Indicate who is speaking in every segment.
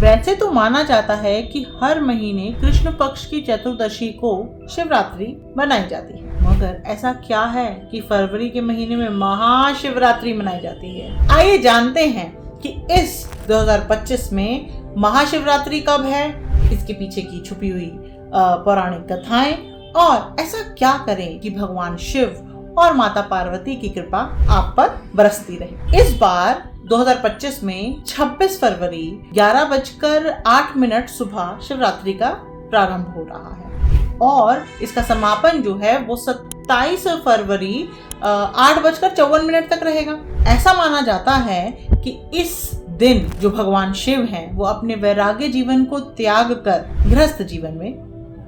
Speaker 1: वैसे तो माना जाता है कि हर महीने कृष्ण पक्ष की चतुर्दशी को शिवरात्रि मनाई जाती है, मगर ऐसा क्या है कि फरवरी के महीने में महाशिवरात्रि मनाई जाती है। आइए जानते हैं कि इस 2025 में महाशिवरात्रि कब है, इसके पीछे की छुपी हुई पौराणिक कथाएं और ऐसा क्या करें कि भगवान शिव और माता पार्वती की कृपा आप पर बरसती रहे। इस बार 2025 में 26 फरवरी 11:08 सुबह शिवरात्रि का प्रारंभ हो रहा है और इसका समापन जो है वो 27 फरवरी 8:54 तक रहेगा। ऐसा माना जाता है कि इस दिन जो भगवान शिव हैं वो अपने वैराग्य जीवन को त्याग कर गृहस्थ जीवन में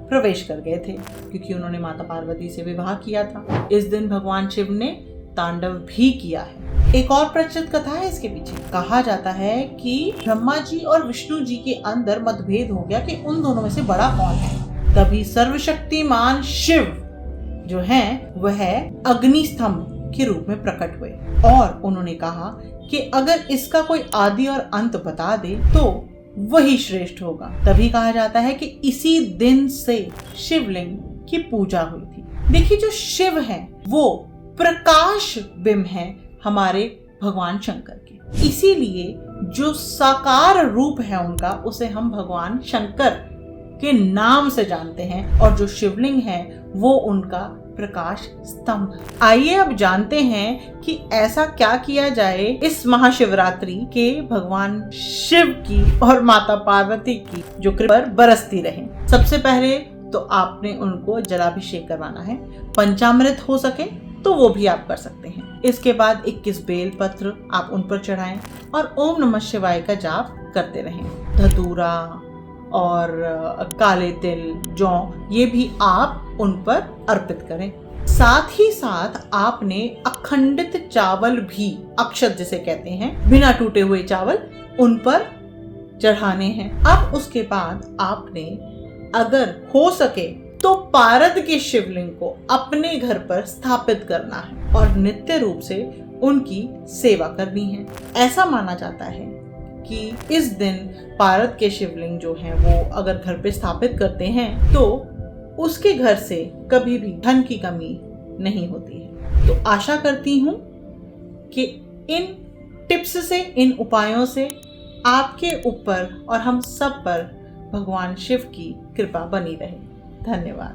Speaker 1: प्रवेश कर गए थे, क्योंकि उन्होंने माता पार्वती से विवाह किया था। इस दिन भगवान शिव ने तांडव भी किया है। एक और प्रचलित कथा है इसके पीछे। कहा जाता है कि ब्रह्मा जी और विष्णु जी के अंदर मतभेद हो गया कि उन दोनों में से बड़ा कौन है। तभी सर्वशक्तिमान शिव जो हैं वह अग्नि स्तंभ के रूप में प्रकट हुए और उन्होंने कहा कि अगर इसका कोई आदि और अंत बता दे तो वही श्रेष्ठ होगा। तभी कहा जाता है कि इसी दिन से शिवलिंग की पूजा हुई थी। देखिए, जो शिव है वो प्रकाश बिंब है हमारे भगवान शंकर के, इसीलिए जो साकार रूप है उनका उसे हम भगवान शंकर के नाम से जानते हैं और जो शिवलिंग है वो उनका प्रकाश स्तंभ। आइए अब जानते हैं कि ऐसा क्या किया जाए इस महाशिवरात्रि के भगवान शिव की और माता पार्वती की जो कृपा बरसती रहे। सबसे पहले तो आपने उनको जलाभिषेक करवाना है। पंचामृत हो सके तो वो भी आप कर सकते हैं। इसके बाद 21 बेल पत्र आप उन पर चढ़ाएं और ओम नमः शिवाय का जाप करते रहें। धतूरा और काले तिल, जौ ये भी आप उन पर अर्पित करें। साथ ही साथ आपने अखंडित चावल भी, अक्षत जिसे कहते हैं, बिना टूटे हुए चावल उन पर चढ़ाने हैं। अब उसके बाद आपने अगर हो सके तो पारद के शिवलिंग को अपने घर पर स्थापित करना है और नित्य रूप से उनकी सेवा करनी है। ऐसा माना जाता है कि इस दिन पारद के शिवलिंग जो हैं वो अगर घर पे स्थापित करते हैं तो उसके घर से कभी भी धन की कमी नहीं होती है। तो आशा करती हूँ कि इन टिप्स से, इन उपायों से आपके ऊपर और हम सब पर भगवान शिव की कृपा बनी रहे। धन्यवाद।